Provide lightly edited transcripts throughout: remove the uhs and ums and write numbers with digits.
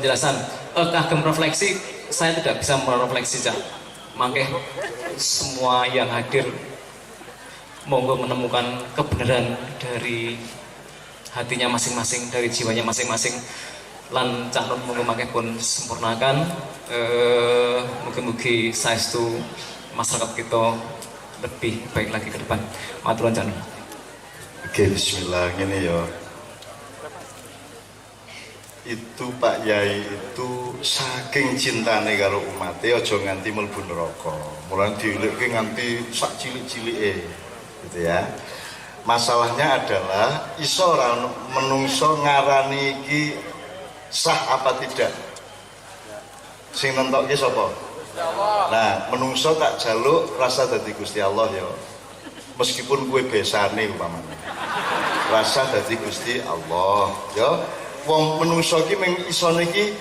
penjelasan. Kagem refleksi, saya tidak bisa merefleksi, Cak. Makanya semua yang hadir monggo menemukan kebenaran dari hatinya masing-masing, dari jiwanya masing-masing. Lan Cak Nun monggo makanya pun sempurnakan. Mugi-mugi saestu masyarakat kita lebih baik lagi ke depan. Matur nuwun Cak Nun. Oke, bismillah ngene ya. Itu Pak Yai itu saking cintane karo umate aja nganti mlebu neraka. Mulane diulikke nganti sak cilik-cilike gitu ya. Masalahnya adalah iso ora menungso ngarani iki sah apa tidak. Sing nentokke sapa? Nah, menungso tak jaluk rasa dadi Gusti Allah ya. Meskipun kue besane umpamane. Rasa dadi Gusti Allah ya. Wong menungso iki mung isone iki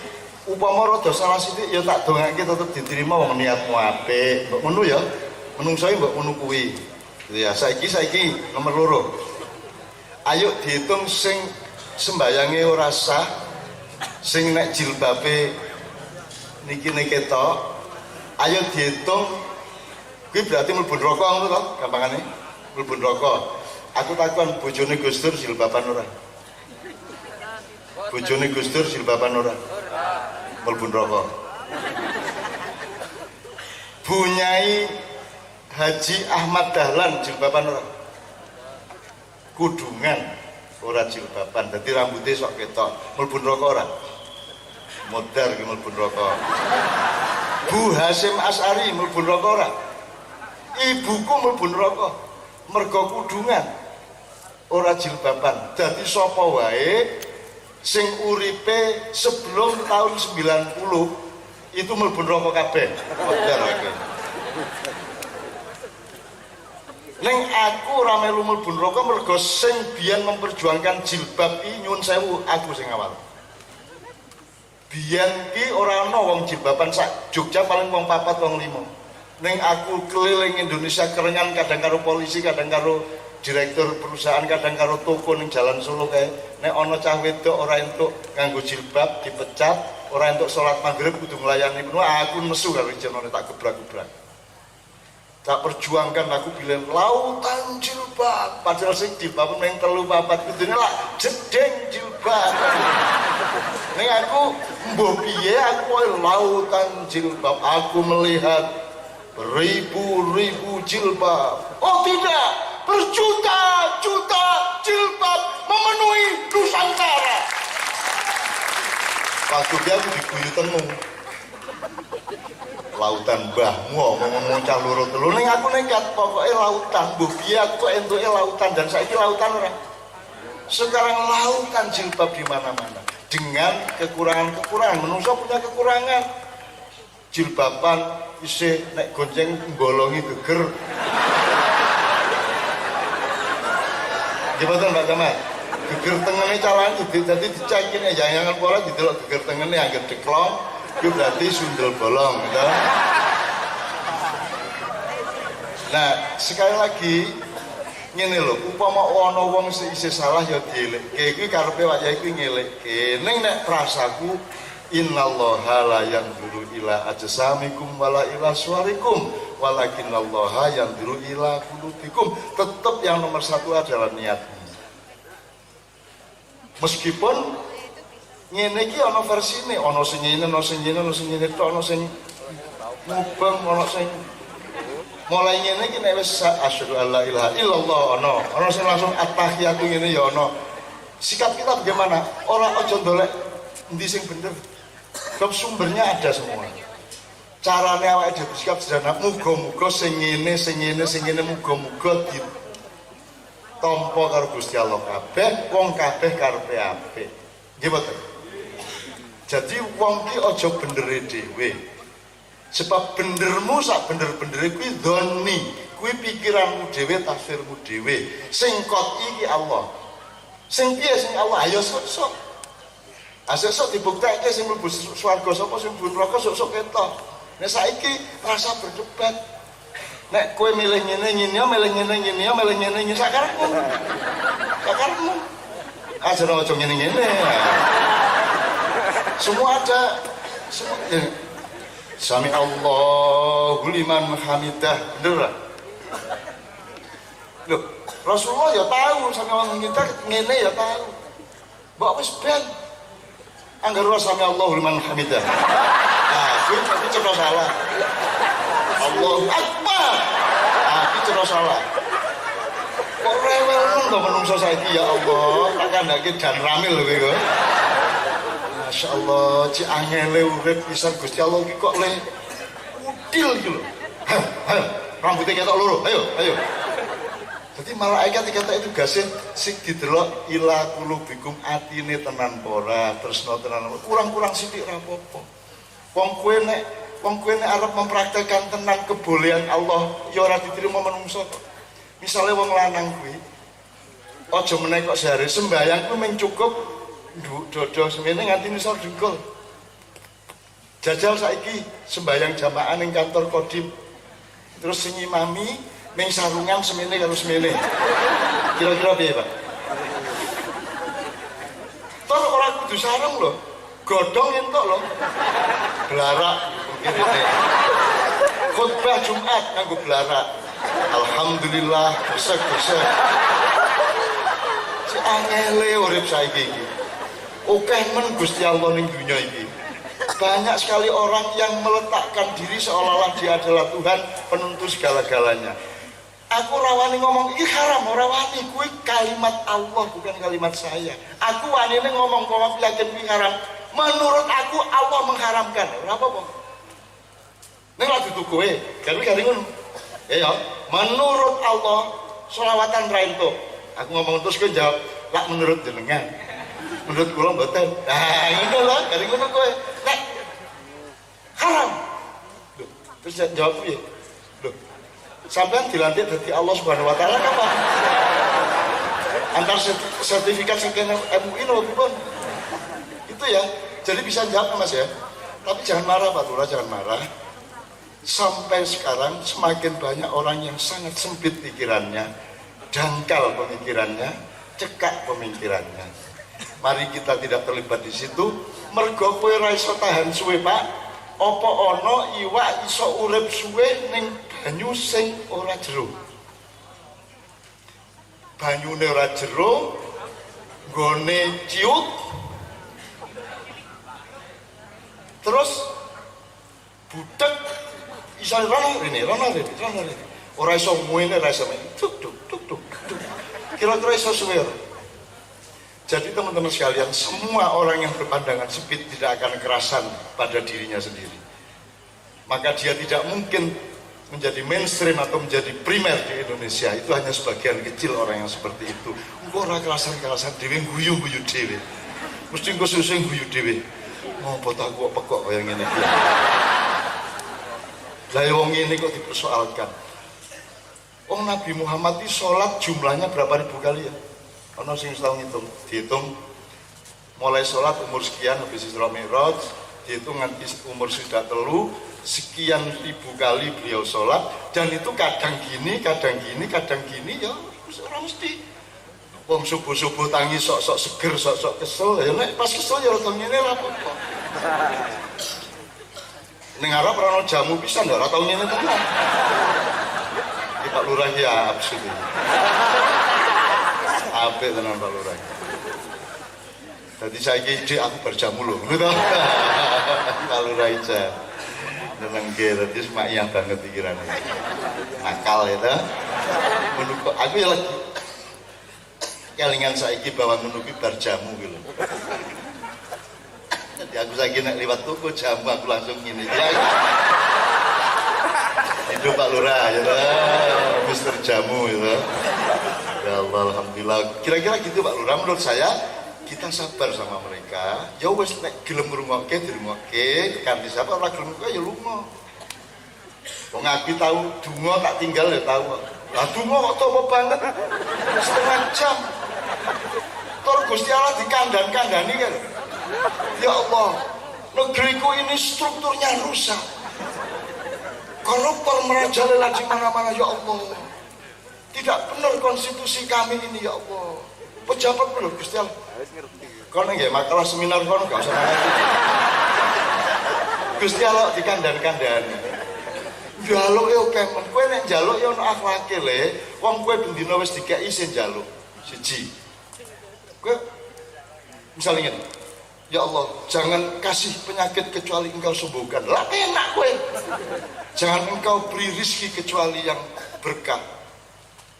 upama rada salah sithik ya tak dongake tetep diterima wong niatmu apik. Mbok ngono ya. Menungso iki mbok ngono kuwi. Ya saiki nomor 2. Ayo dihitung sing sembayange ora sah, sing nek jilbabe niki ketok. Ayo dihitung kuwi berarti mlebu neraka ngono to, gampangane. Mlebu neraka. Aku takon bojone Gus Dur jilbaban ora? Bojone Gus Dur jilbaban ora? Mlebu neraka. Bunyai Haji Ahmad Dahlan jilbaban ora? Kudungan ora jilbaban, dadi rambutnya sok ketok. Mlebu neraka ora? Modar ki mlebu neraka. Bu Hasyim Asy'ari mlebu neraka ora? Ibuku mlebu neraka. Mergo kudungan ora jilbaban. Dadi sapa wae sing uripe sebelum tahun 90 itu mlebu neraka kabeh. Modar akeh. Neng aku ora melu mlebu neraka mergo sing biyen memperjuangkan jilbab iki nyuwun sewu aku sing awal. Biyen ki ora ana wong jilbaban sak Jogja paling wong 4 wong 5. Neng aku keliling Indonesia kerengan kadang karo polisi, kadang karo direktur perusahaan, kadang karo toko ning Jalan Solo kae. Nek ana cah wedok ora entuk nganggo jilbab dipecat, ora entuk salat maghrib kudu nglayani penuh, aku nesu karo jenenge tak gebrak-gebrak. Tak perjuangkan aku bilang lautan jilbab, padahal sing jilbab neng 3-4 kudune lah jedeng jilbab. Neng aku mbok piye aku lautan jilbab, aku melihat beribu-ribu jilbab. Oh tidak, berjuta-juta jilbab memenuhi Nusantara. Waktu dia aku diguyu tenung. Lautan mbahmu ngomong cah loro telu ning aku nekat pokoknya lautan mbah piye aku entuke lautan dan saiki lautan ora. Sekarang lautan jilbab di mana-mana dengan kekurangan-kekurangan. Menungso punya kekurangan. Jilbaban isih nek gonceng ngbolongi geger. Gimana Mbak Kamal? Geger tengene calon dadi dicekine jangan pola didelok geger tengene anggere deklong. Itu berarti sundel bolong gitu. Nah sekali lagi ngene lho, upama ana wong isih salah ya dielekke. Iki karepe wayahe iki ngelekke. Ning nek prasaku innallaha la yanzuru ila ajsamikum wala ila suwarikum walakinallaha yanzuru ila qulubikum. Tetap yang nomor 1 adalah niatmu. Meskipun ngene iki ana versine, ana sing ngene, ana sing ngene, ana sing ngene, ana sing mubeng, ana sing mulai ngene iki nek wis asyhadu alla ilaha illallah ana sing langsung at-tahiyatu ngene ya ana. Sikap kita bagaimana? Ora aja ndolek endi sing bener. Sebab sumbernya ada semua. Carane awake dhewe bersikap sederhana, muga-muga sing ngene muga-muga ditampa karo Gusti Allah kabeh, wong kabeh karepe apik. Nggih mboten? Jadi wong ki aja bendere dhewe. Sebab bendermu sak bener-benere kuwi dhoni, kuwi pikiranmu dhewe, tafsirmu dhewe. Sing kot iki Allah. Sing piye sing Allah? Ayo sok-sok. Asesuk dibuktekke sing mlebu swarga sapa sing mlebu neraka sok-sok ketok. Nek saiki rasa berdebat. Nek kowe milih ngene ya, milih ngene ya, milih ngene sakarepmu. Sakarepmu. Aja ora ngene-ngene. Semua ada. Semua. Sami Allahu liman hamidah. Bener lah. Loh, Rasulullah ya tahu sami Allahu hamidah ngene ya tahu. Mbok wis ben. Angger sami Allahu liman hamidah. Nah, itu coba salah. Allahu Akbar. Nah, itu coba salah. Kok rewel to menungso saiki ya Allah, tak kandhake dan ramil lho kowe. Masya Allah, ci angele urip pisan Gusti Allah iki kok le udil iki lho. Rambutnya ketok loro, ayo. Jadi malaikat dikata itu gasih sing didelok ila kulubikum atine tenan pora, tresno tenan kurang-kurang sithik ra apa-apa. Wong kowe nek arep mempraktekkan tenan kebolehan Allah ya ora diterima menungso kok. Misalnya wong lanang kuwi aja meneh kok sehari sembahyang kuwi mung cukup nduk dodo semene nganti nisor dengkul. Jajal saiki sembahyang jamaah ning kantor Kodim. Terus sing imami mung sarungan semene karo semene. Kira-kira piye, Pak? Tor ora kudu sarung lho. Godhong entuk lho. Blarak ngene. Khotbah Jumat nganggo blarak. Alhamdulillah, besek-besek. Si angele urip saiki iki. Akeh men Gusti Allah ning dunya iki. Banyak sekali orang yang meletakkan diri seolah-olah dia adalah Tuhan penentu segala-galanya. Aku rawani ngomong iki haram, ora wani kuwi kalimat Allah bukan kalimat saya. Aku wani ngomong yakin kuwi haram. Menurut aku Allah mengharamkan. Ora apa-apa. Ning lha dudu kowe, gari ngono. Ya, menurut Allah sholawatan rainto. Aku ngomong terus kowe jawab, "Lak menurut jenengan." Menurut kula mboten. Nah, ngono lho, dari ngono kowe. Nek haram. Loh, terus jawab piye? Loh. Sampeyan dilantik dadi Allah Subhanahu wa taala kapan? Antar sertifikat sekian MUI lho pun. Itu ya. Jadi bisa jawab Mas ya. Tapi jangan marah Pak Lurah, jangan marah. Sampai sekarang semakin banyak orang yang sangat sempit pikirannya, dangkal pemikirannya, cekak pemikirannya. Mari kita tidak terlibat di situ. Mergo kowe ra iso tahan suwe Pak. Apa ana iwak iso urip suwe ning banyu sing ora jero? Banyune ora jero, nggone ciut. Terus budek iso rono rene. Ora iso muene ra iso. Tuk. Kira-kira iso suwe. Jadi teman-teman sekalian, semua orang yang berpandangan sempit tidak akan kerasan pada dirinya sendiri. Maka dia tidak mungkin menjadi mainstream atau menjadi primer di Indonesia. Itu hanya sebagian kecil orang yang seperti itu. Engko ora kerasan dhewe guyu-guyu dhewe. Mesti engko susah guyu dhewe. Ngopo tak kok pekok kaya ngene iki. Lah wong ngene kok dipersoalkan. Nabi Muhammad itu sholat jumlahnya berapa ribu kali ya? Ono sing tau ngitung, dihitung mulai sholat umur sekian habis Isra Mi'raj, dihitung nanti umur sudah sekian ribu kali beliau sholat, dan itu kadang gini ya orang mesti wong subuh-subuh tangi sok-sok seger, sok-sok kesel ya nek pas kesel ya rada ngene ra apa-apa. Ning arep ora ono jamu pisan ya ora tau ngene tenan. Iki Pak Lurah ya absurd. Apik tenan Pak Lurah. Dadi saiki ide aku berjamu lho, ngono to. Pak Lurah aja. Nenengke dadi semakiyah banget pikirane. Akal ya ta. Menurut aku ya lagi kelingan saiki bahwa menunggu berjamu gitu. Jadi aku saiki nek liwat toko jamu aku langsung ngene ya. Itu Pak Lurah ya ta. Mister Jamu ya. Ya Allah, alhamdulillah. Kira-kira gitu Pak Lurah, menurut saya kita sabar sama mereka. Ya wis nek gelem ngrungokke dirungokke, kanthi sapa ora gelem kok ya lunga. Wong aku tahu donga tak tinggal ya tahu. Lah donga kok topo banget. Setengah jam. Tur Gusti Allah dikandhan-kandhani kan. Ya Allah, negeriku ini strukturnya rusak. Koruptor merajalela di mana-mana ya Allah. Tidak benar konstitusi kami ini ya Allah. Pejabat benar Gusti Allah. Kono nggih makalah seminar kono gak usah ngerti. Gusti Allah dikandhan-kandhani. Njaluk yo kemen, kowe nek njaluk yo ono akhlake le. Wong kowe bendina wis dikeki isin njaluk. Siji. Kowe misalnya ngene. Ya Allah, jangan kasih penyakit kecuali Engkau sembuhkan. Lah enak kowe. Jangan Engkau beri rezeki kecuali yang berkah.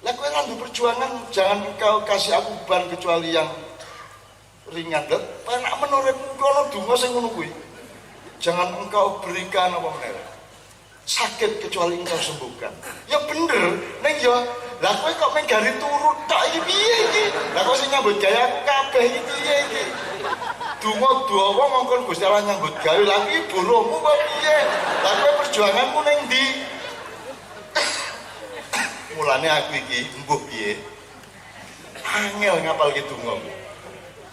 Lah kowe randu perjuangan, jangan Engkau kasih aku beban kecuali yang ringan. Lah enak menurut kono donga sing ngono kuwi. Jangan Engkau berikan apa meneh. Sakit kecuali Engkau sembuhkan. Ya bener, neng ya. Lah kowe kok meng gari turut tok iki piye iki? Lah kok sing nyambut gawe aku kabeh iki piye iki? Donga dawa mongkon Gusti Allah nyambut gawe lha iki boromu kok piye? Lah kowe perjuanganmu ning ndi? Mulane aku iki mbuh piye? Angel ngapalke donga.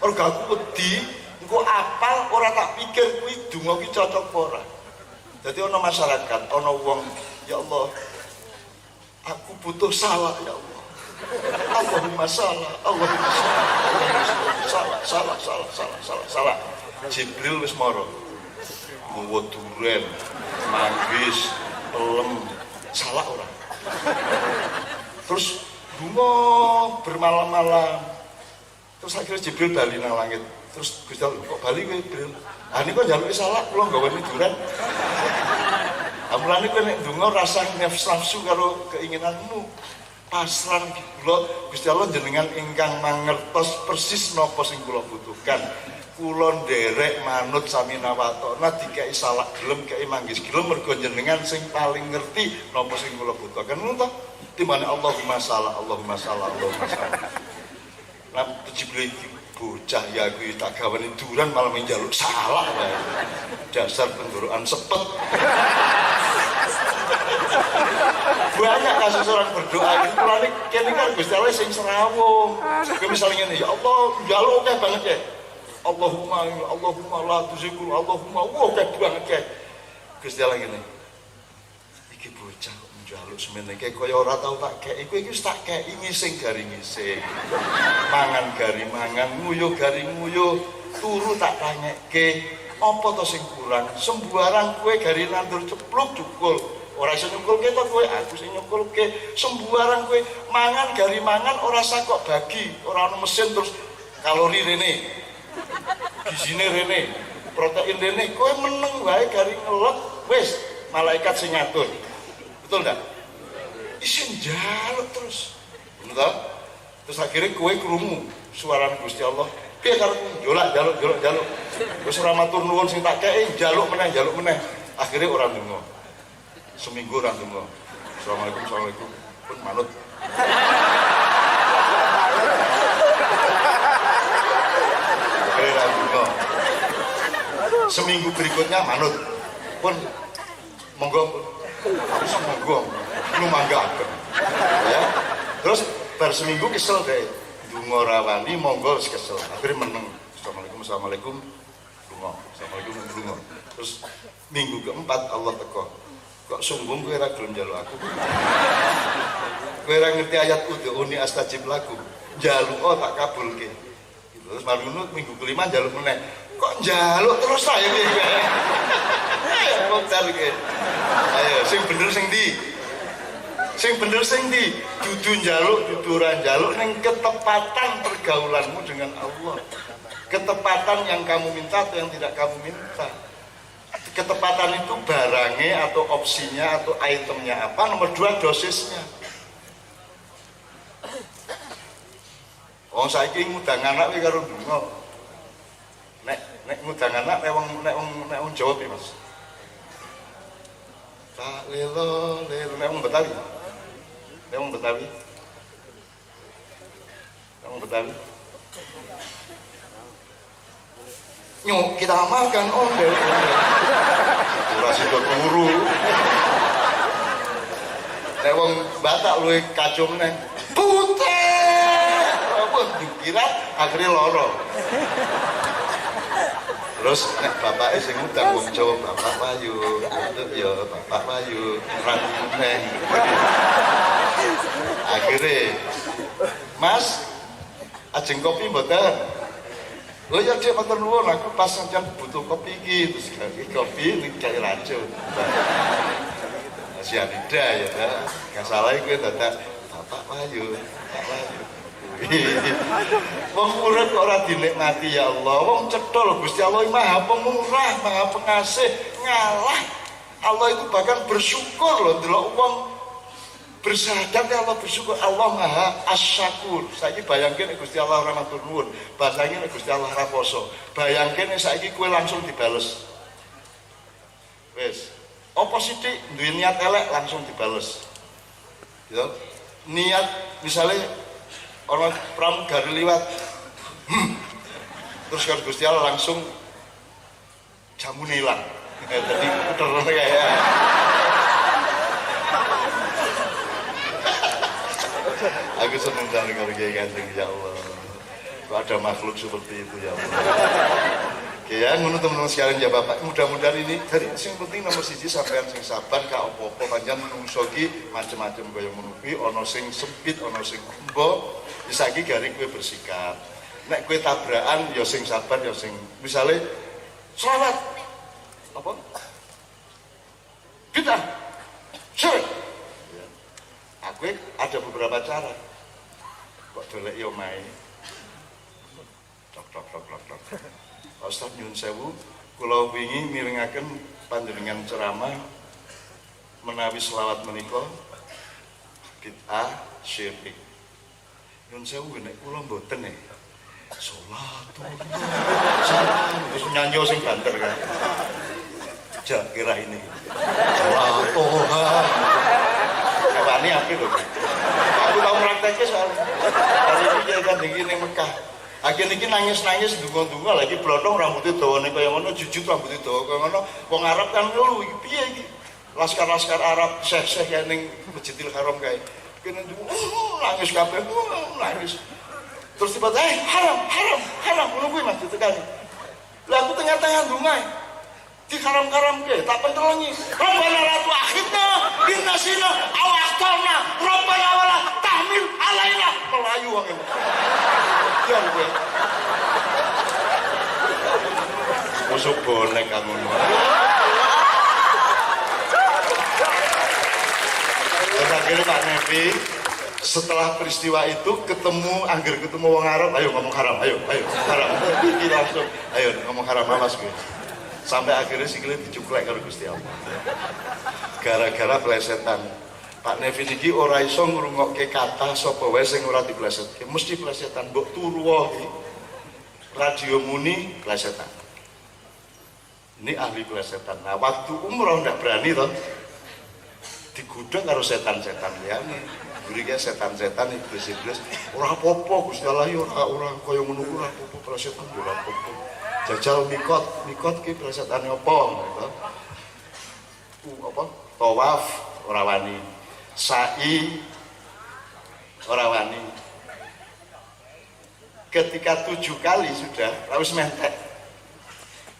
Mergo aku wedi engko apal ora tak pikir kuwi donga iki cocok apa ora. Jadi ono masyarakat, ono wong, ya Allah, aku butuh salah ya Allah. Allahumma salah, Allahumma salah. Jibril wis mara. Nggawa duren, manggis, pelem, salah ora. Terus dungo bermalam-malam. Terus akhirnya Jibril bali nang langit. Terus Gusti Allah kok bali kowe Jibril? Ah niku njaluki salah kula nggaweni duren. Amulane kowe nek ndonga rasa nafsu karo keinginanmu. Pasrah kula Gusti Allah jenengan ingkang mangertos persis napa sing kula butuhkan. Kula nderek manut sami nawatona dikeki salah gelem kei manggis gelem mergo jenengan sing paling ngerti napa sing kula butuhkan. Ngono to? Timbane Allahumma salah, Allahumma salah, Allahumma salah. Lah Jibril bocah ya aku tak gawani duran malah menjaluk salah wae. Dasar penggorokan sepet. Banyak kasus orang berdoa ini mulane kene kan Gusti Allah sing serawung. Kowe misalnya ngene ya Allah njaluk akeh banget ya. Allahumma la tuzigul Allahumma akeh banget ya. Gusti Allah ngene. Iki bocah njaluk semene kaya ora tau tak kei kowe iki wis tak kei ngising gari ngising. Mangan gari mangan, nguyuh gari nguyuh, turu tak tanyekke, apa to sing kurang? Sembarang kowe gari nandur cepluk cukul. Ora iso nyukulke to kowe, aku sing nyukulke. Sembarang kowe mangan gari mangan ora sak kok bagi, ora ono mesin terus kalori rene. Gizine rene, protein rene, kowe meneng wae gari ngelek wis malaikat sing ngatur. Betul enggak? Isin njaluk terus. Betul? Terus akhirnya kowe krungu suara Gusti Allah. Piye karepmu? Jaluk. Wis ora matur nuwun sing tak kei, jaluk meneh. Akhirnya ora ndonga. Seminggu ora ndonga. Assalamualaikum. Pun manut. Akhirnya ora ndonga. Seminggu berikutnya manut. Pun monggo lu manggaken ya. Terus bar seminggu kesel deh donga rawani monggo kesel akhirnya meneng assalamualaikum donga assalamualaikum. Terus minggu keempat Allah teko kok sombong kowe ora gelem njaluk aku kowe ora ngerti ayat udhuni astajib lakum njaluk tak kabulke. Terus marunut minggu kelima njaluk meneh kok njaluk terus saya iki kok dalike. Ayo sing bener sing ndi? Dudu njaluk, dudu ora njaluk ning ketepatan pergaulanmu dengan Allah. Ketepatan yang kamu minta atau yang tidak kamu minta. Ketepatan itu barangnya atau opsinya atau itemnya apa. Nomor 2 dosisnya. Wong saiki ngundang anak iki karo donga. Nek ngundang anak nek wong Jawa piye Mas? Tak lelo nek wong Betawi. Nyok kita makan ondel. Ora sida turu. Nek wong Batak luwih kacau meneh. Putih. Apa dikira akhirnya loro. Terus nek bapake sing ngundang wong Jawa Bapak Wayu, ya Bapak Wayu, ranting meneh. Akhirnya, Mas, ajeng kopi mboten? Oh ya dia matur nuwun, aku pas sampeyan butuh kopi iki, terus kopi ning kayak racun. Sianida ya dah. Gak salah kowe dadak Bapak Wahyu, Pak Wahyu. Wong urip kok ora dinikmati ya Allah. Wong cetha lho Gusti Allah Maha Pemurah, Maha Pengasih, ngalah. Allah itu bahkan bersyukur loh ndelok wong bersyahadat ya Allah bersyukur. Allah Maha Asyakur. Saiki bayangke nek Gusti Allah ora matur nuwun, bahasane nek Gusti Allah ora poso. Bayangke nek saiki kowe langsung dibales. Wis, apa sithik duwe niat elek langsung dibales. Ya. Niat misalnya orang pramugari liwat terus kan Gusti Allah langsung jamu hilang. Tadi puter kayak aku senang sekali kalau kayak ganteng ya Allah. Kok ada makhluk seperti itu ya Allah. Oke ya, ngono teman-teman sekalian ya Bapak. Mudah-mudahan ini dari sing penting nomor siji sampean sing sabar gak apa-apa pancen menungso ki macam-macam kaya ngono kuwi ana sing sempit, ana sing kumbo. Saiki garing kowe bersikap. Nek kowe tabrakan ya sing sabar ya sing misale selawat apa? Bid'ah. Syirik. Ya. Aku ada beberapa cara. Kok dolek yo main. Tok. Ustaz nyuwun sewu, kula wingi mirengaken panjenengan ceramah menawi selawat menika bid'ah syirik. Nyuwun sewu nek kula mboten salatullah. Terus nyanyi sing banter kan. Ja kira ini. Salatullah. Kawani apik lho. Aku tau prakteknya soalnya. Dari iki kan iki ning Mekah. Akhirnya ini nangis-nangis dungo-dungo lagi blotong rambutnya dawa nih kayak mana jujur rambutnya dawa kayak mana wong Arab kan lu iki piye iki laskar-laskar Arab syekh-syekh yang ning Masjidil Haram kayak kene nangis kabeh nangis terus tiba-tiba haram ngono kuwi Mas ditekani lha aku tengah-tengah ndonga di haram-haram ke tak pentelengi Rabbana la tu'akhidna in nasina aw akhtana Rabbana wala tahmil alaina melayu wong gue musuh bonek kamu terus akhirnya Pak Nevi setelah peristiwa itu ketemu wong Arab ayo ngomong haram ayo haram ini langsung ayo ngomong haram awas gue sampai akhirnya sikile dicuklek karo Gusti Allah gara-gara plesetan Pak Nevi niki ora iso ngrungokke kata sapa wae sing ora diplesetke, mesti plesetan. Mbok turu wae radio muni plesetan. Ini ahli plesetan. Nah, waktu umroh ndak berani to. Digodhog karo setan-setan liyane. Gurike setan-setan iblis-iblis. Ora apa-apa Gusti Allah ya ora kaya ngono kuwi ora apa-apa plesetan ora apa-apa. Jajal mikot ki plesetane apa gitu. Apa? Tawaf ora wani. Sa'i ora wani ketika 7 kali sudah harus mentek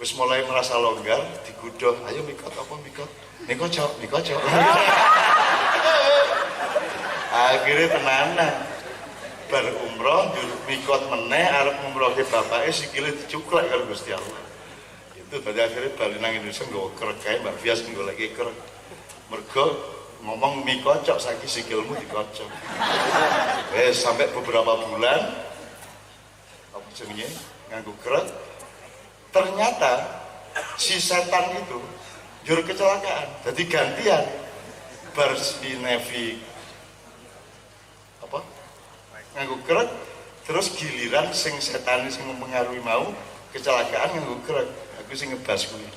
wis mulai merasa longgar digudhog ayo mikot apa mikot mikot akhirnya tenanan bar umroh mikot meneh arep ngumrohke bapake sikile dicuklek karo Gusti Allah itu pada akhirnya bali nang Indonesia nggo kerek kae Mbak Fias nggo lagi kerek mergo ngomong mie kocok saiki sikilmu dikocok sampai beberapa bulan apa jenenge nganggo kerek ternyata si setan itu jur kecelakaan jadi gantian bar si Nevi apa nganggo kerek terus giliran sing setan sing mempengaruhi mau kecelakaan nganggo kerek aku sing ngebas kuwi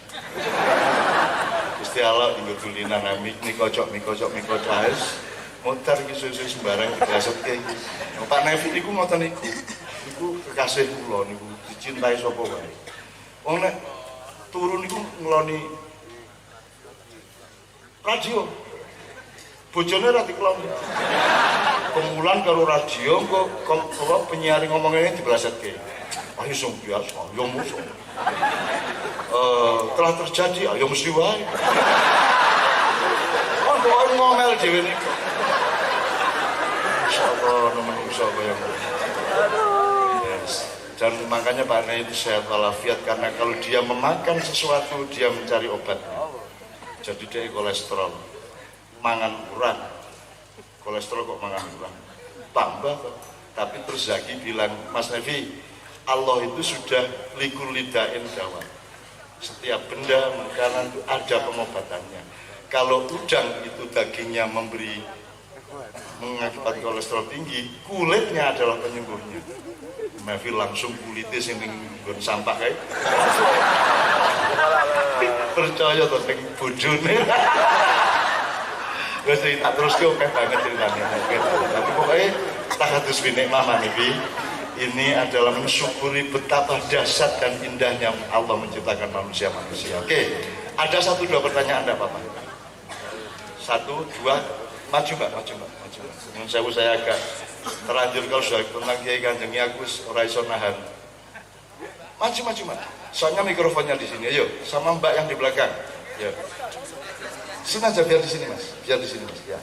Gusti Allah tinggal tulinan mik kocok guys motor iki susu sembarang dikasutke iki Pak Nevi niku ngoten niku kekasih kula niku dicintai sapa wae wong nek turu niku ngloni radio bojone ra dikloni kemulan karo radio kok penyiar ngomongnya diblasetke ayo sing biasa yo musuh telah terjadi ayo mesti wae kok ngomel dhewe niku insyaallah menungso kaya yes Dan makanya Pak Nay itu sehat walafiat, karena kalau dia memakan sesuatu dia mencari obat. Jadi dia kolesterol, mangan kurang, kolesterol kok mangan kurang, tambah kok. Tapi terus Zaki bilang, Mas Nevi, Allah itu sudah likur lidain dawa. Setiap benda makanan itu ada pengobatannya. Kalau udang itu dagingnya mengakibat kolesterol tinggi, kulitnya adalah penyembuhnya. Nevi langsung kulitnya sing nggon sampah kae. Percaya to sing bojone. Wes tak terus ke oke banget ceritanya. Tapi pokoknya tak harus binik mama Nevi. Ini adalah mensyukuri betapa dahsyat dan indahnya Allah menciptakan manusia-manusia. Oke, ada 1-2 pertanyaan enggak apa-apa? 1, 2, maju mbak. Menurut saya agak terlanjur kalau sudah tentang Kiai Kanjeng aku ora iso nahan. Maju mbak. Soalnya mikrofonnya di sini. Ayo, sama mbak yang di belakang. Ya. Sini aja biar di sini mas. Ya.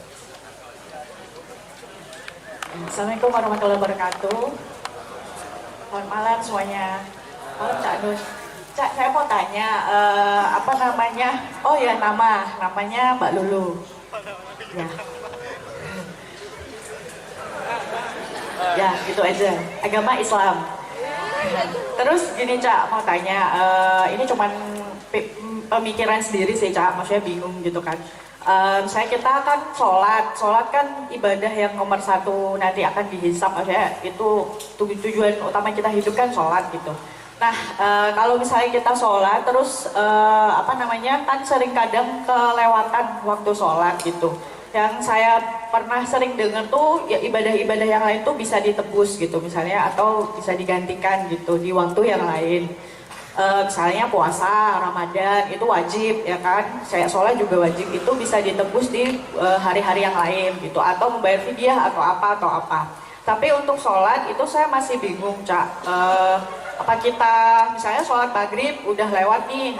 Assalamualaikum warahmatullahi wabarakatuh. Selamat malam semuanya. Malam Cak Nus. Cak, saya mau tanya, apa namanya? Oh ya, namanya Mbak Lulu. Ya. Ya, gitu aja. Agama Islam. Terus gini Cak, mau tanya, ini cuman pemikiran sendiri sih Cak, maksudnya bingung gitu kan. Kita kan sholat kan ibadah yang nomor 1 nanti akan dihisap, maksudnya itu tujuan utama kita hidup kan sholat gitu. Nah kalau misalnya kita sholat terus kan sering kadang kelewatan waktu sholat gitu. Yang saya pernah sering dengar tuh ya ibadah-ibadah yang lain tuh bisa ditebus gitu misalnya, atau bisa digantikan gitu di waktu yang lain. Misalnya puasa, Ramadan itu wajib ya kan, saya sholat juga wajib, itu bisa ditebus di hari-hari yang lain gitu, atau membayar fidyah atau apa. Tapi untuk sholat itu saya masih bingung Cak, apa kita misalnya sholat maghrib udah lewat nih,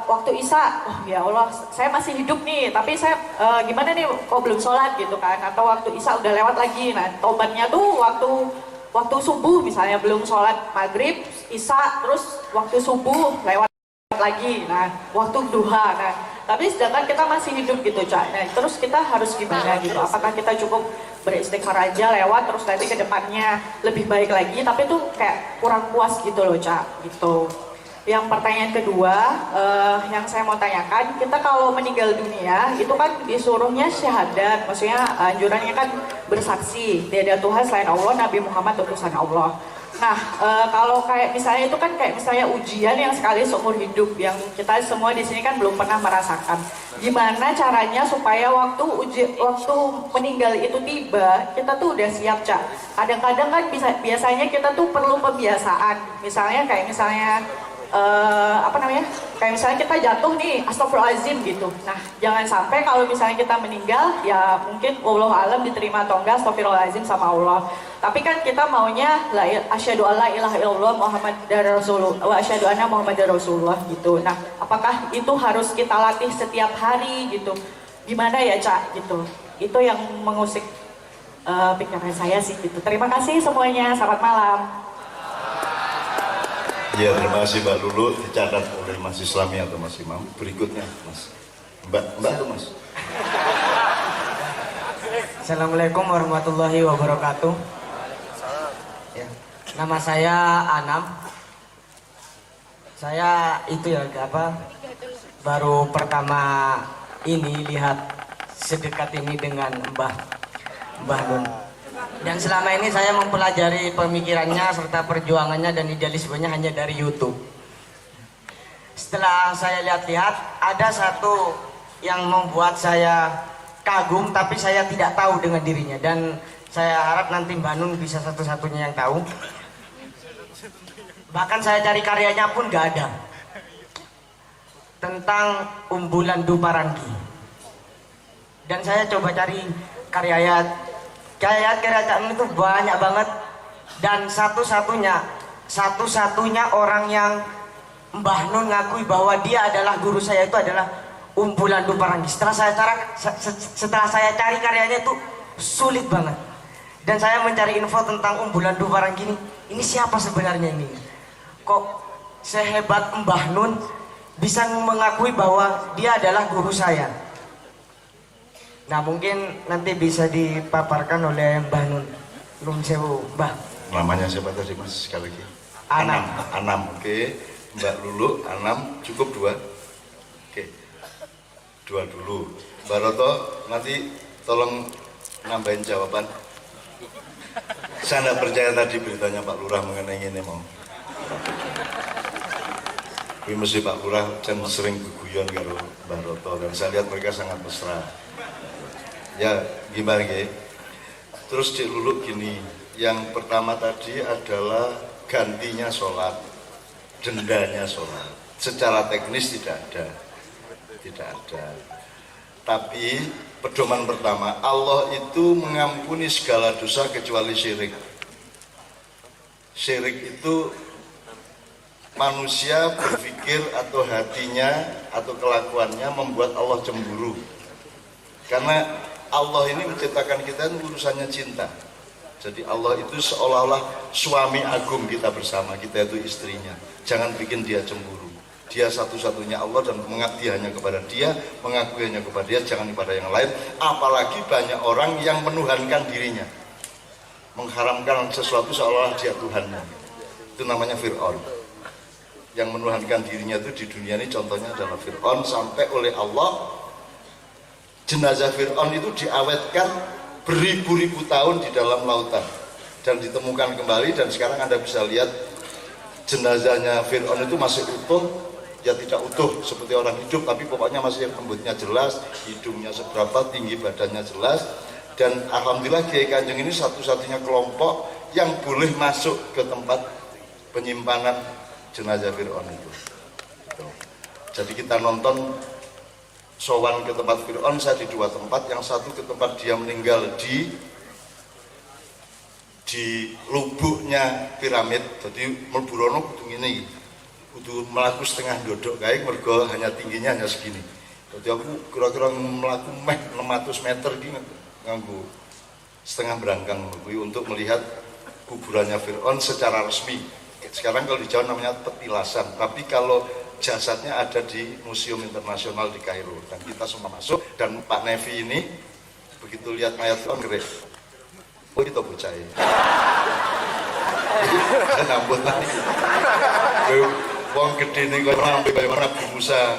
waktu Isya, oh ya Allah saya masih hidup nih, tapi saya gimana nih kok belum sholat gitu kan, atau waktu Isya udah lewat lagi. Nah tobatnya tuh waktu subuh misalnya belum sholat maghrib, Isya, terus waktu subuh lewat lagi, nah waktu duha. Nah tapi sedangkan kita masih hidup gitu Cak, nah terus kita harus gimana gitu, apakah kita cukup beristighfar aja lewat terus nanti ke depannya lebih baik lagi, tapi tuh kayak kurang puas gitu loh Cak gitu. Yang pertanyaan kedua, yang saya mau tanyakan, kita kalau meninggal dunia itu kan disuruhnya syahadat, maksudnya anjurannya kan bersaksi tiada Tuhan selain Allah, Nabi Muhammad utusan Allah. Nah kalau kayak misalnya itu kan kayak misalnya ujian yang sekali seumur hidup, yang kita semua di sini kan belum pernah merasakan. Gimana caranya supaya waktu meninggal itu tiba kita tuh udah siap Cak. Kadang-kadang kan biasanya kita tuh perlu pembiasaan, misalnya kayak kayak misalnya kita jatuh nih, astagfirullahaladzim gitu. Nah jangan sampai kalau misalnya kita meninggal, ya mungkin wallahu alam diterima atau enggak astagfirullahaladzim sama Allah, tapi kan kita maunya asyhadu alla ilaha illallah muhammadar rasulullah wa asyhadu anna muhammadar rasulullah gitu. Nah apakah itu harus kita latih setiap hari gitu, gimana ya Cak gitu. Itu yang mengusik pikiran saya sih gitu. Terima kasih semuanya, selamat malam. Ya, terima kasih Mbak Lulu, dicatat oleh Mas Islami atau Mas Imam. Berikutnya Mas, Mbak tuh Mas. Assalamualaikum warahmatullahi wabarakatuh. Ya, nama saya Anam. Saya baru pertama ini lihat sedekat ini dengan Mbah Nun. Dan selama ini saya mempelajari pemikirannya serta perjuangannya dan idealismenya hanya dari YouTube. Setelah saya lihat-lihat, ada satu yang membuat saya kagum tapi saya tidak tahu dengan dirinya, dan saya harap nanti Mbak Nun bisa satu-satunya yang tahu. Bahkan saya cari karyanya pun gak ada. Tentang Umbulan Duparangi. Dan saya coba cari karya Cak Nun itu banyak banget, dan satu-satunya orang yang Mbah Nun ngakui bahwa dia adalah guru saya itu adalah Umbulan Duparangi. Setelah saya cari karyanya itu sulit banget. Dan saya mencari info tentang Bulan Du Paranggi ini siapa sebenarnya ini? Kok sehebat Mbah Nun bisa mengakui bahwa dia adalah guru saya? Nah mungkin nanti bisa dipaparkan oleh Mbah Nun. Nun sewu, Mbah. Namanya siapa tadi Mas sekali lagi? Anam. Anam, oke. Mbak Lulu, Anam, cukup 2. Oke. 2 dulu. Mbak Roto, nanti tolong nambahin jawaban. Saya tidak percaya tadi beritanya Pak Lurah mengenai ini mau. Tapi mesti Pak Lurah kan sering guguyon kalau Mbak Roto dan saya lihat mereka sangat mesra. Ya gimana ya? Terus Cik Lulu gini, yang pertama tadi adalah gantinya sholat, dendanya sholat. Secara teknis tidak ada. Tapi pedoman pertama, Allah itu mengampuni segala dosa kecuali syirik. Syirik itu manusia berpikir atau hatinya atau kelakuannya membuat Allah cemburu. Karena Allah ini menciptakan kita urusannya cinta. Jadi Allah itu seolah-olah suami agung kita bersama, kita itu istrinya. Jangan bikin dia cemburu. Dia satu-satunya Allah dan mengabdi hanya kepada dia, mengakui hanya kepada dia, jangan kepada yang lain. Apalagi banyak orang yang menuhankan dirinya, mengharamkan sesuatu seolah-olah dia Tuhannya. Itu namanya Fir'aun. Yang menuhankan dirinya itu di dunia ini contohnya adalah Fir'aun, sampai oleh Allah jenazah Fir'aun itu diawetkan beribu-ribu tahun di dalam lautan dan ditemukan kembali, dan sekarang Anda bisa lihat jenazahnya Fir'aun itu masih utuh. Ya tidak utuh seperti orang hidup, tapi pokoknya masih yang rambutnya jelas, hidungnya seberapa, tinggi badannya jelas. Dan alhamdulillah Kiai Kanjeng ini satu-satunya kelompok yang boleh masuk ke tempat penyimpanan jenazah Fir'aun itu. Jadi kita nonton sowan ke tempat Fir'aun, saya di 2 tempat. Yang satu ke tempat dia meninggal di lubuknya piramid. Jadi Melburono kudu ini, kudu melaku setengah dodok kae, mergo hanya tingginya hanya segini. Jadi aku kira-kira melaku 600 meter gini nganggo setengah berangkang untuk melihat kuburannya Fir'aun secara resmi. Sekarang kalau di Jawa namanya petilasan, tapi kalau jasadnya ada di Museum Internasional di Kairo, dan kita semua masuk. Dan Pak Nevi ini begitu lihat mayat Fir'aun gerak, oh itu bocah ini. Nambut lagi. Wong gede nih kok sampai bagaimana Nabi Musa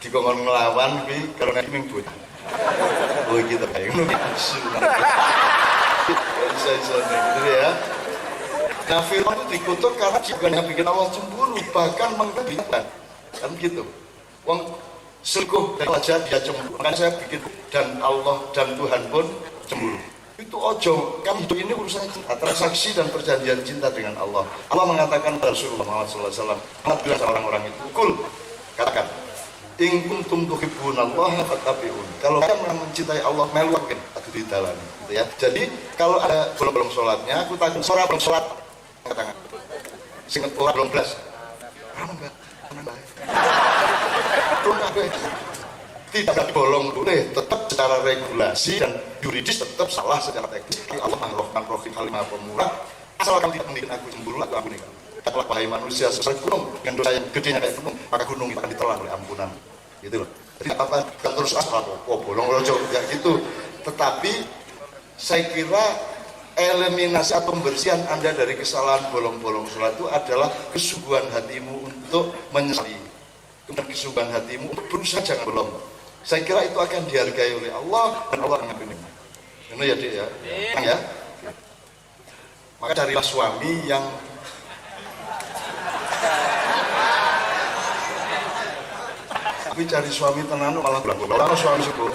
dikongkon ngelawan tapi karena ini minggu. Oh kita kayak ngono bisa gitu ya. Nah Fir'aun itu dikutuk karena bukan bikin Allah cemburu, bahkan mengkhianati kan gitu. Wong selingkuh dari wajah dia cemburu, makanya saya bikin dan Allah dan Tuhan pun cemburu. Itu ojo, kan hidup ini urusan cinta, transaksi dan perjanjian cinta dengan Allah. Allah mengatakan pada Rasulullah Muhammad SAW, bilang orang-orang itu, kul, katakan, in kuntum tuhibbunallaha fattabi'un. Kalau kalian mencintai Allah, meluangkan aku di dalam, gitu ya. Jadi kalau ada belum sholatnya, aku tanya, seorang belum sholat, katakan, singkat orang belum belas, tidak ada bolong boleh, tetap secara regulasi dan yuridis tetap salah secara teknis. Allah Ar-Rahman Ar-Rahim Halimah Pemurah, asalkan tidak membuat aku cemburu, aku ampuni kamu. Kalau wahai manusia sebesar gunung dengan dosa yang gedenya kayak gunung, maka gunung itu akan ditelan oleh ampunan. Gitu loh. Jadi apa kan terus asal bolong rojo ya gitu. Tetapi saya kira eliminasi atau pembersihan Anda dari kesalahan bolong-bolong sholat itu adalah kesungguhan hatimu untuk menyesali, kemudian kesungguhan hatimu untuk berusaha jangan bolong. Saya kira itu akan dihargai oleh Allah dan Allah akan mengampuni. Ini ya Dik ya. Ya. Maka carilah suami yang tapi cari suami tenan malah bulan suami syukur.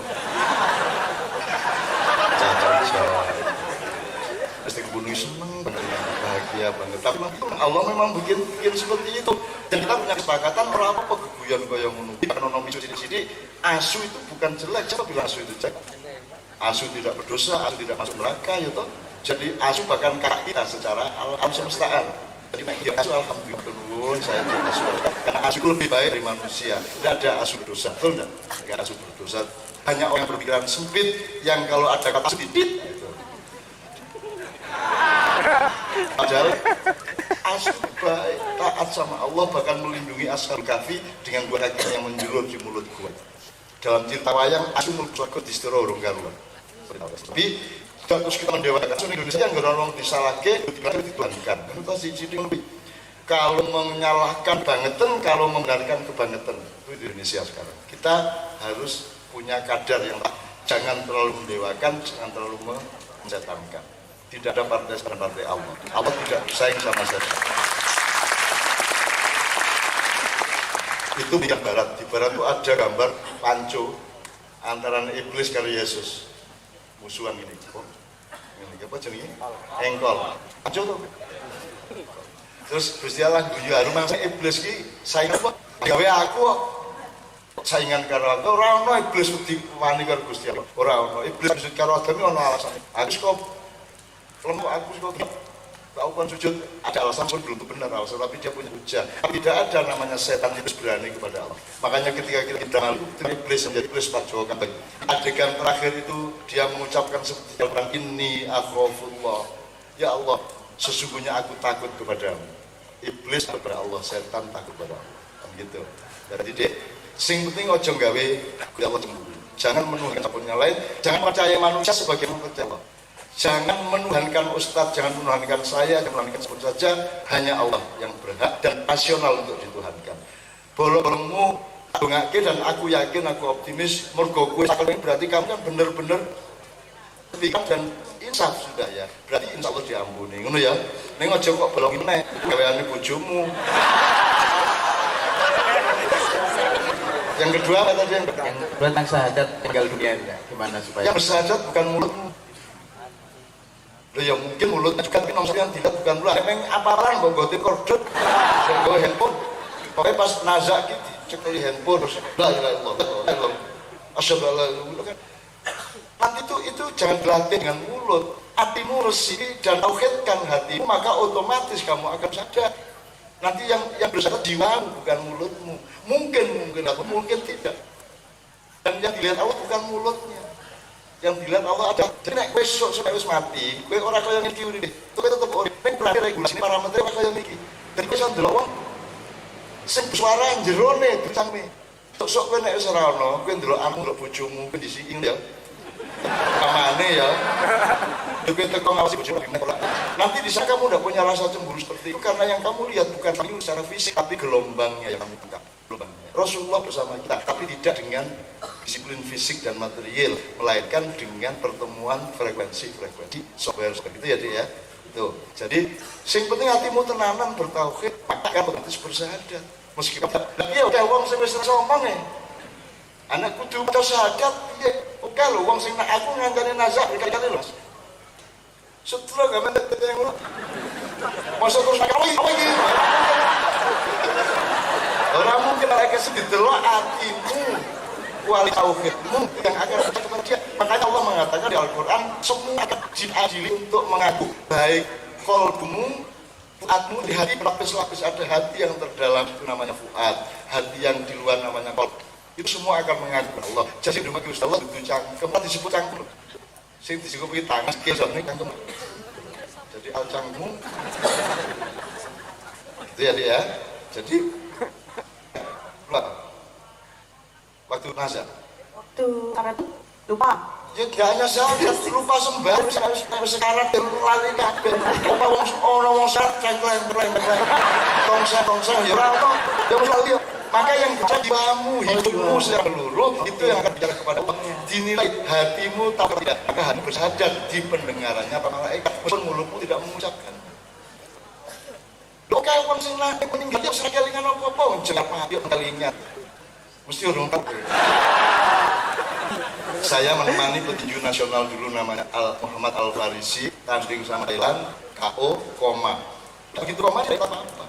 Pasti bunuh seneng banget, bahagia banget. Tapi Allah memang bikin seperti itu. Dan kita punya kesepakatan orang apa keguyon kaya ngono. Ekonomi sithik-sithik, asu itu bukan jelek. Siapa bilang asu itu jelek? Asu tidak berdosa, asu tidak masuk neraka ya toh. Jadi asu bahkan kakak kita secara alam semestaan. Jadi dia asu alhamdulillah saya tidak asu. Karena asu itu lebih baik dari manusia. Tidak ada asu berdosa, betul enggak? Tidak ada asu berdosa. Hanya orang yang berpikiran sempit yang kalau ada kata sedikit gitu. Padahal asli baik, taat sama Allah, bahkan melindungi Ashabul Kahfi dengan buah daging yang menjulur di mulut gua. Dalam cerita wayang, aku mulut suaka distiro urung karuan. Tapi terus kita mendewakan Indonesia yang orang disalahke, dituhankan. Itu sih lebih. Kalau menyalahkan bangetan, kalau membenarkan kebangetan, itu di Indonesia sekarang. Kita harus punya kadar yang jangan terlalu mendewakan, jangan terlalu mensetankan. Tidak ada partai selain partai Allah. Allah tidak bersaing sama siapa. Itu di barat. Di barat itu ada gambar panco antara iblis karo Yesus. Musuhan ini. Ini apa jenenge? Engkol. Panco tuh. Terus Gusti Allah guyu rumah iblis ki saingan apa? Gawe aku kok. Saingan karo aku ora ono iblis wedi wani karo Gusti Allah. Ora ono iblis sujud karo Adam ono alasane. Aku kok lemuk aku kok tahu kan sujud ada alasan pun belum benar alasan, tapi dia punya hujah. Tidak ada namanya setan itu berani kepada Allah. Makanya ketika kita malu iblis menjadi iblis Pak kata adegan terakhir itu dia mengucapkan seperti orang ini akhafullah. Ya Allah, sesungguhnya aku takut kepadamu. Iblis kepada Allah, setan takut kepada Allah. Kan gitu. Jadi dek, sing penting ojo gawe Allah cemburu. Jangan menuhankan siapapun yang lain, jangan percaya manusia sebagai percaya Allah. Jangan menuhankan ustadz, jangan menuhankan saya, jangan menuhankan siapapun saja, hanya Allah yang berhak dan nasional untuk dituhankan. Bolong-bolongmu aku ngake dan aku yakin, aku optimis, mergo kowe sakalen berarti kamu kan bener-bener ketika dan insaf sudah ya. Berarti insya Allah diampuni. Ngono ya. Ning aja kok bolongin nek gaweane bojomu. Yang kedua apa tadi yang tentang syahadat tinggal dunia ya. Gimana supaya yang bersyahadat bukan mulutmu. Loh ya mungkin mulutnya juga tapi nomor yang tidak bukan mulut. Emang apa-apaan mbok gotin kordon, mbok handphone. Pokoknya pas nazak gitu cekeli handphone terus la ilaha illallah. Asyhadu alla ilaha illallah. Nanti itu jangan dilatih dengan mulut. Hatimu resik dan tauhidkan hatimu, maka otomatis kamu akan sadar. Nanti yang bersyahadat jiwamu bukan mulutmu. Mungkin atau mungkin tidak. Dan yang dilihat Allah bukan mulutnya. Yang dilihat Allah ada. Jadi nek kowe sampai wis mati, kowe ora kaya niki urip. Kowe tetep urip. Ning berarti regulasi parameter ora kaya niki. Dadi kowe ndelok wong sing suara jerone dicangme. Sok kowe nek wis ora ono, kowe ndelok amu ndelok bojomu kowe disiking ya. Kamane ya. Kowe teko ngawasi bojomu nanti di sana kamu udah punya rasa cemburu seperti itu karena yang kamu lihat bukan lagi secara fisik tapi gelombangnya yang kamu tangkap. Rasulullah bersama kita, tapi tidak dengan disiplin fisik dan material, melainkan dengan pertemuan frekuensi software seperti itu ya dia ya. Tuh. Jadi, sing penting hatimu tenanan bertauhid, maka kamu harus bersyahadat. Meskipun lagi udah wong sing wis ngomong ya. Anak kudu maca syahadat, iya. Oke lho wong sing aku ngandani nazar kali-kali lho. Setelah gak mendet yang ngono. Masa terus apa iki? Orang mungkin mereka sedih delok hatimu, kuali tauhidmu yang akan kepada dia. Makanya Allah mengatakan di Al-Quran semua akan diadili untuk mengaku baik kolbumu, fuadmu di hati lapis-lapis ada hati yang terdalam itu namanya fuad, hati yang di luar namanya kolb. Itu semua akan mengaku Allah. Jadi di rumah Allah itu cangkem, disebut cangkem. Sing disebut iki tangan kesone cangkem. Jadi al-cangkemu itu ya dia. Jadi waktu nazar lupa ya gak hanya saya lupa sembarang sekarang lali kabeh apa wong sak cengkleng tongsa ya ora ono ya wis lali maka yang bisa dibamu hidupmu secara menyeluruh itu yang akan bicara kepada Allah dinilai hatimu tak tidak maka hati bersadar di pendengarannya para malaikat meskipun mulutmu tidak mengucapkan lo kayak orang sing lanang meninggal dia serah kelingan apa-apa jeneng mati kelingan mesti urung tahu. Saya menemani petinju nasional dulu namanya Muhammad Al-Farisi tanding sama Thailand KO koma. Begitu koma tidak apa-apa.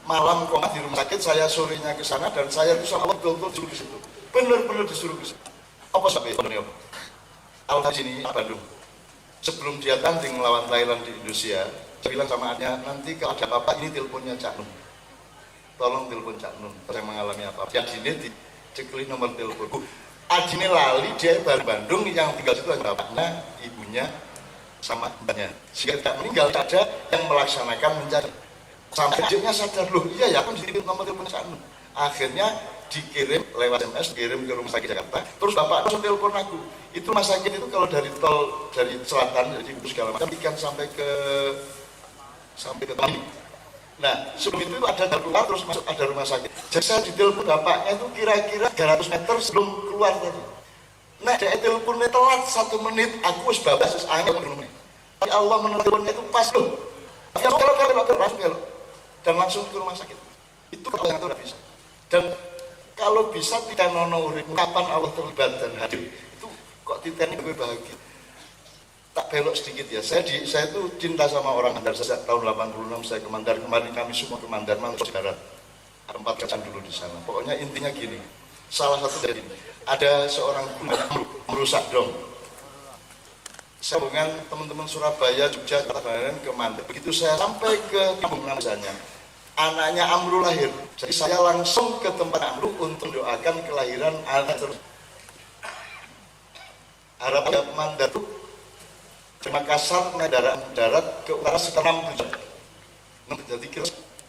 Malam koma di rumah sakit saya sorenya ke sana dan saya itu sama Allah betul-betul disuruh ke situ. Benar-benar disuruh ke situ. Apa sampai Al-Farisi ini Bandung. Sebelum dia tanding melawan Thailand di Indonesia, saya bilang sama adnya nanti kalau ada apa-apa ini teleponnya Cak Nun. Tolong telepon Cak Nun, saya mengalami apa-apa. Yang sini dicekli nomor teleponku. Adine lali dia baru Bandung yang tinggal situ bapaknya, ibunya, sama mbaknya. Sehingga tidak meninggal, ada yang melaksanakan mencari. Sampai adiknya sadar, loh iya ya, aku dititip nomor telepon sana. Akhirnya dikirim lewat SMS, dikirim ke rumah sakit Jakarta. Terus bapak langsung telepon aku. Itu rumah sakit itu kalau dari tol dari selatan, dari segala macam, ikan sampai ke Tomini. Nah, sebelum itu ada keluar terus masuk ada rumah sakit. Jadi saya ditelepon bapaknya itu kira-kira 300 meter sebelum keluar tadi. Nah, dia teleponnya telat 1 menit, aku harus bawa sus angin menurunnya. Tapi Allah menelponnya itu pas loh. Kalau langsung belok dan langsung ke rumah sakit. Itu kalau yang itu tidak bisa. Dan kalau bisa tidak nono urip, kapan Allah terlibat dan hadir, itu kok titeni gue bahagia. Tak belok sedikit ya, saya itu cinta sama orang Mandar sejak tahun 86 saya ke Mandar. Kemarin kami semua ke Mandar, Maluku Barat. Ada 4 kerajaan dulu di sana. Pokoknya intinya gini, salah satu dari ini, ada seorang guru merusak dom. Saya hubungan teman-teman Surabaya, Jogja, Kota ke Mandar. Begitu saya sampai ke kampung namanya, anaknya Amru lahir. Jadi saya langsung ke tempat Amru untuk doakan kelahiran anak terus. Harapan Mandar itu Makassar naik darat ke utara sekitar 6 jam. Jadi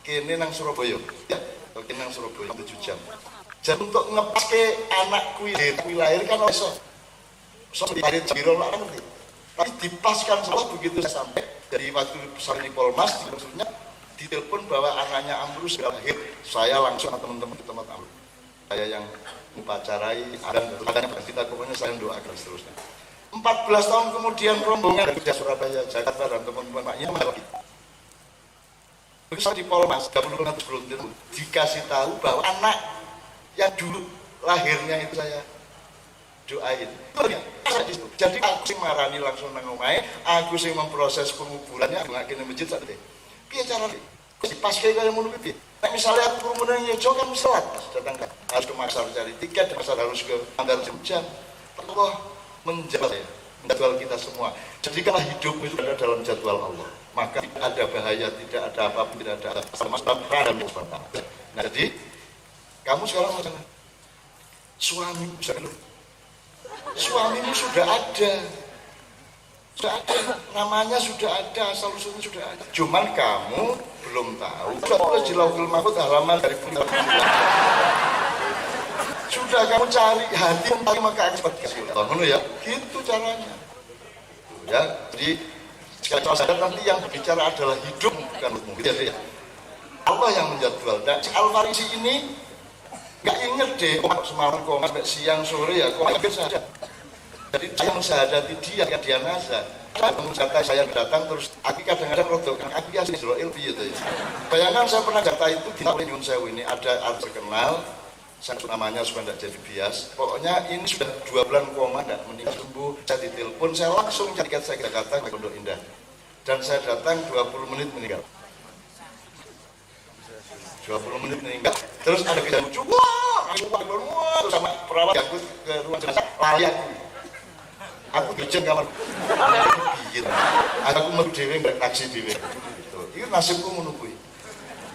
kini nang Surabaya, ya, kini nang Surabaya 7 jam. Jadi untuk ngepas ke anak kui lahir kan iso lahir jiro lah nanti. Tapi dipaskan salah begitu saya sampai dari waktu Sari Polmas maksudnya ditelepon bahwa anaknya Amru sudah lahir. Saya langsung sama teman-teman ke tempat Amru. Saya yang upacarai dan kita pokoknya saya doakan seterusnya. 14 tahun kemudian rombongan dari Surabaya, Jakarta dan teman-teman maknya melewati. Begitu saya di Polmas 30 menit sebelum itu dikasih tahu bahwa anak yang dulu lahirnya itu saya doain. Jadi aku sing marani langsung nang omahe, aku sing memproses penguburannya, aku ngakini masjid sak teh. Piye carane? Pas kaya ngono piye? Nek misalnya aku kerumunan Yojo kan selat, datang harus ke Makassar cari tiket, Makassar harus ke Mandar jam. Allah menjadwal kita semua. Jadikanlah hidup itu ada dalam jadwal Allah. Maka tidak ada bahaya, tidak ada apapun, tidak ada masalah dan masalah. Nah, jadi kamu sekarang macam suamimu sudah ada, namanya sudah ada, asal usulnya sudah ada. Cuman kamu belum tahu. Sudah di Lauhul Mahfuz halaman dari bulan. Sudah kamu cari hati mencari maka ekspektasi Allah, ya, gitu caranya. Ya, jadi sekali sadar nanti yang berbicara adalah hidup bukan mungkin ya. Allah yang menjadwal. Dan Al-Farisi ini nggak inget deh, semalam kok sampai siang sore ya, kok hampir saja. Jadi saya mensyahadati dia yang dia nasa. Saya datang terus, aku kadang-kadang rodok, aku yasin Israel gitu ya. Bayangkan saya pernah jatah itu di Nyun Sewu ini ada artis terkenal, saya namanya supaya tidak jadi bias. Pokoknya ini sudah 2 bulan koma, tidak meninggal sembuh. Saya ditelepon, saya langsung cari tiket saya ke Jakarta ke Pondok Indah. Dan saya datang 20 menit meninggal. 20 menit meninggal. Terus ada kejadian lucu, wah, sama perawat yang ke ruang jenazah, lari aku. Aku gejeng kamar. Aku mau dewe nggak taksi dewe. Itu nasibku menunggu.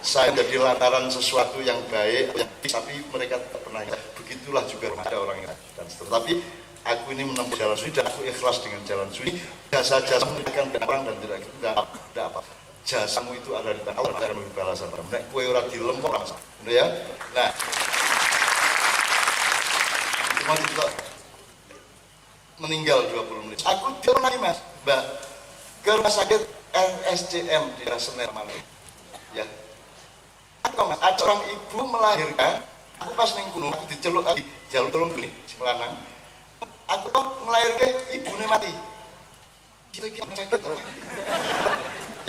Saya jadi lantaran sesuatu yang baik, tapi mereka tak pernah. Begitulah juga ada orang yang dan tetapi aku ini menempuh jalan sunyi dan aku ikhlas dengan jalan sunyi. Jasa-jasa memberikan orang dan tidak apa. Jasamu itu ada di tangan Allah akan memberi balasan. Nek kowe ora dilempok langsung. Ya. Nah. Cuma juga meninggal 20 menit. Aku pernah nih Mas, Mbak, ke rumah sakit RSCM di Sener Malang. Ya. Aku Mas, ada orang ibu melahirkan, aku pas ning gunung, aku diceluk lagi, jalur tolong beli, si melanang. Aku tuh melahirkan ibunya mati. Kita sakit orang.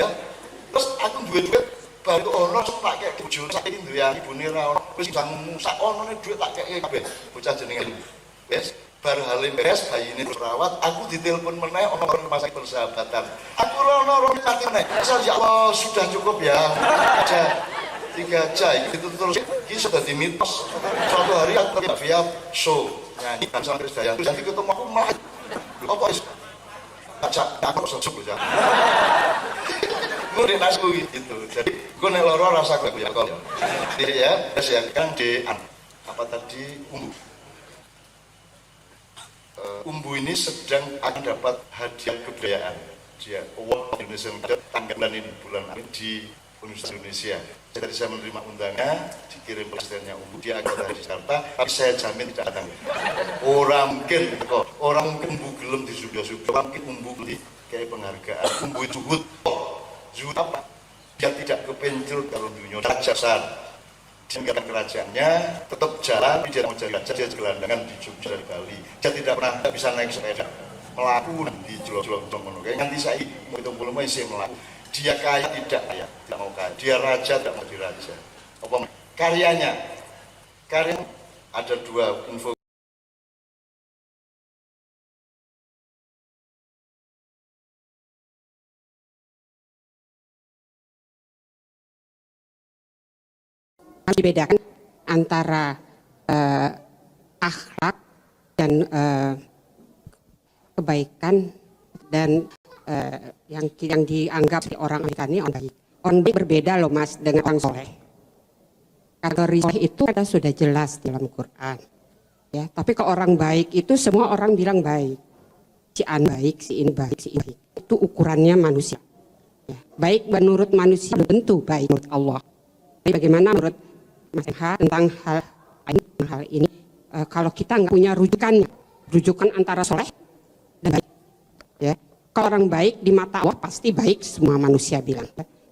Ya. Terus aku duit baru ono tak kayak bojo saiki duwe ibune ra ono wis bangun sak onone duit tak kayak kabeh bocah jenenge wis bar halim beres bayine perawat aku ditelepon meneh ono rumah sakit persahabatan aku ono mati meneh asal ya Allah sudah cukup ya aja 3 jam itu terus iki sudah dimitos suatu hari aku via show nyanyi kan sampai Krisdayanti terus nanti ketemu aku malah apa is aku sosok ya gue nasku gitu, jadi gue nek loro rasa gue ya kok, ya, siapkan di apa tadi umbu ini sedang akan dapat hadiah kebudayaan dia award Indonesia Muda tanggalan ini bulan April di Universitas Indonesia. Jadi saya menerima undangannya, dikirim presidennya Umbu, dia agak dari Jakarta, tapi saya jamin tidak datang. Orang mungkin Umbu gelem di Subyo-Subyo, mungkin Umbu beli kayak penghargaan, Umbu zuhud. Zuhud apa? Dia tidak kepencil kalau dunia rajasan. Dia meninggalkan kerajaannya, tetap jalan, dia mau jadi raja, dia gelandangan di Jogja dari Bali. Dia tidak pernah bisa naik sepeda, melaku di jelok-jelok nanti saya mau itu belum masih melaku. Dia kaya tidak kaya, tidak mau kaya. Dia raja tidak mau jadi raja. Apa karyanya? Karya ada dua info. Dibedakan antara akhlak dan kebaikan dan yang dianggap orang ini orang baik. Orang baik berbeda loh Mas dengan orang soleh. Kategori soleh itu ada sudah jelas dalam Quran. Ya, tapi kalau orang baik itu semua orang bilang baik. Si an baik, si ini baik, si ini baik. Itu ukurannya manusia. Ya, baik menurut manusia tentu baik menurut Allah. Tapi bagaimana menurut Mas tentang hal ini kalau kita nggak punya rujukan antara soleh dan baik, ya kalau orang baik di mata Allah pasti baik semua manusia bilang,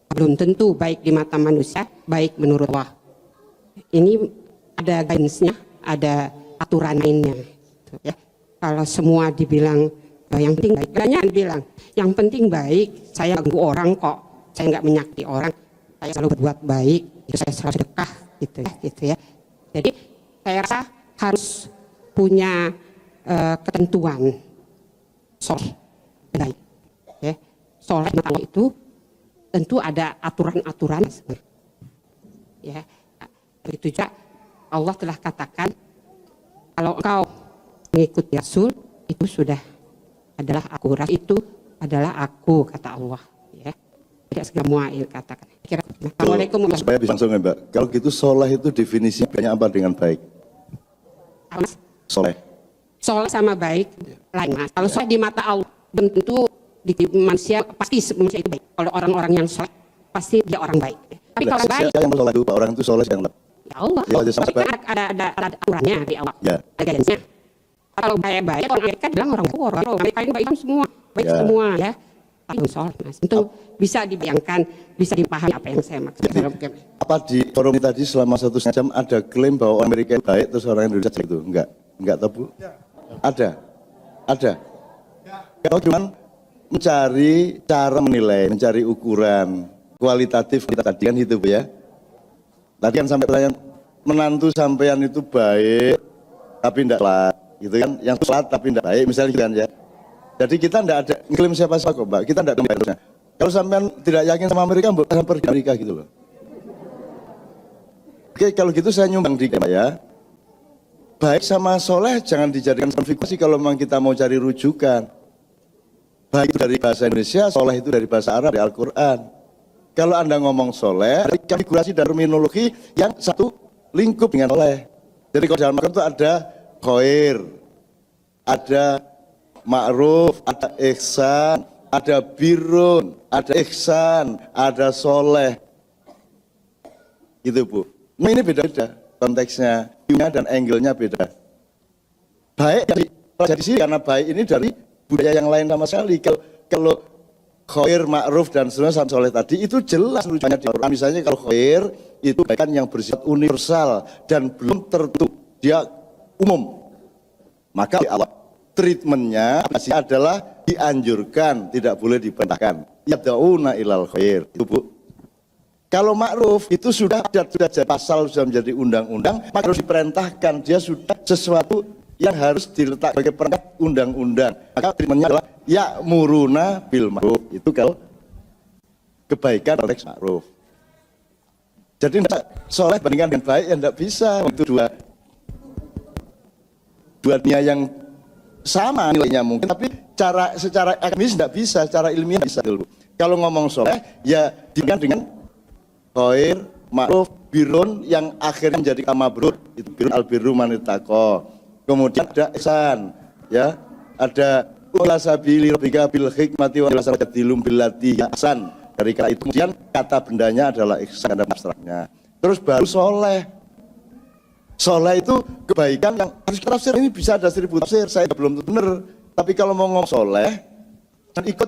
belum tentu baik di mata manusia baik menurut Allah. Ini ada guidance-nya, ada aturan mainnya, ya. Kalau semua dibilang yang penting baik, banyak bilang yang penting baik, saya ganggu orang kok, saya nggak menyakiti orang, saya selalu berbuat baik, saya selalu sedekah. Gitu ya. Jadi saya rasa harus punya ketentuan soleh baik. Ya. Soleh Allah itu tentu ada aturan-aturan. Ya. Begitu juga Allah telah katakan kalau engkau mengikuti Rasul itu sudah adalah aku. Rasul itu adalah aku kata Allah. Ya. Tidak semua katakan. Assalamualaikum warahmatullahi supaya bisa langsung ya Mbak. Kalau gitu soleh itu definisinya banyak apa dengan baik? Soleh. Soleh sama baik lain Mas. Kalau soleh di mata Allah belum tentu di manusia pasti manusia itu baik. Kalau orang-orang yang soleh pasti dia orang baik. Tapi kalau baik yang soleh itu orang itu soleh yang ya Allah. Ya, tapi kan ada aturannya di Allah. Ya. Ada garisnya. Kalau baik orang Amerika bilang orang baik, orang Amerika ini baik semua, baik ya. Semua ya. Tapi soleh Mas. Itu bisa dibayangkan, bisa dipahami apa yang saya maksud. Jadi, apa di forum tadi selama 1,5 jam ada klaim bahwa orang Amerika baik terus orang Indonesia itu? Enggak tahu Bu? Ya. Ada. Ya. Kalau cuma mencari cara menilai, mencari ukuran kualitatif kita tadi kan itu Bu ya. Tadi kan sampai pertanyaan menantu sampean itu baik tapi enggak sholat, gitu kan? Yang sholat tapi enggak baik misalnya gitu kan ya. Jadi kita tidak ada klaim siapa-siapa kok Mbak, kita tidak ada harusnya. Kalau sampean tidak yakin sama Amerika, Mbak pergi Amerika gitu loh. Oke, kalau gitu saya nyumbang dikit Mbak ya. Baik sama soleh jangan dijadikan konfigurasi kalau memang kita mau cari rujukan. Baik itu dari bahasa Indonesia, soleh itu dari bahasa Arab, dari Al-Quran. Kalau Anda ngomong soleh, dari konfigurasi dan terminologi yang satu lingkup dengan soleh. Jadi kalau dalam Al-Quran itu ada khair, ada ma'ruf, ada ihsan, ada birrun, ada ihsan, ada soleh. Gitu Bu. Nah ini beda-beda konteksnya, viewnya dan angle-nya beda. Baik dari sini karena baik ini dari budaya yang lain sama sekali. Kalau khair, ma'ruf dan seterusnya soleh tadi itu jelas rujukannya di Al-Quran. Misalnya kalau khair itu kebaikan yang bersifat universal dan belum tertutup, dia umum. Maka Allah treatmentnya adalah dianjurkan, tidak boleh diperintahkan. Yad'una ilal khair. Itu Bu. Kalau ma'ruf itu sudah jadi pasal, sudah menjadi undang-undang, maka harus diperintahkan. Dia sudah sesuatu yang harus diletak sebagai perangkat undang-undang. Maka treatmentnya adalah ya'muruna bil ma'ruf. Itu kalau kebaikan konteks ma'ruf. Jadi soleh bandingkan dengan baik ya tidak bisa. Itu dua dunia yang sama nilainya mungkin, tapi secara akademis tidak bisa, secara ilmiah bisa. Kalau ngomong soleh, ya dengan khair, ma'ruf, birrun yang akhirnya menjadi kamabrur, itu birrun al-birru manitaqo. Kemudian ada ihsan, ya, ada Ula sabili rabbika bil hikmati wa dilum billati ihsan. Dari kata itu kemudian kata bendanya adalah ihsan dan abstraknya. Terus baru soleh. Soleh itu kebaikan yang harus kita tafsir. Ini bisa ada 1000 tafsir, saya belum benar. Tapi kalau mau ngomong soleh, dan ikut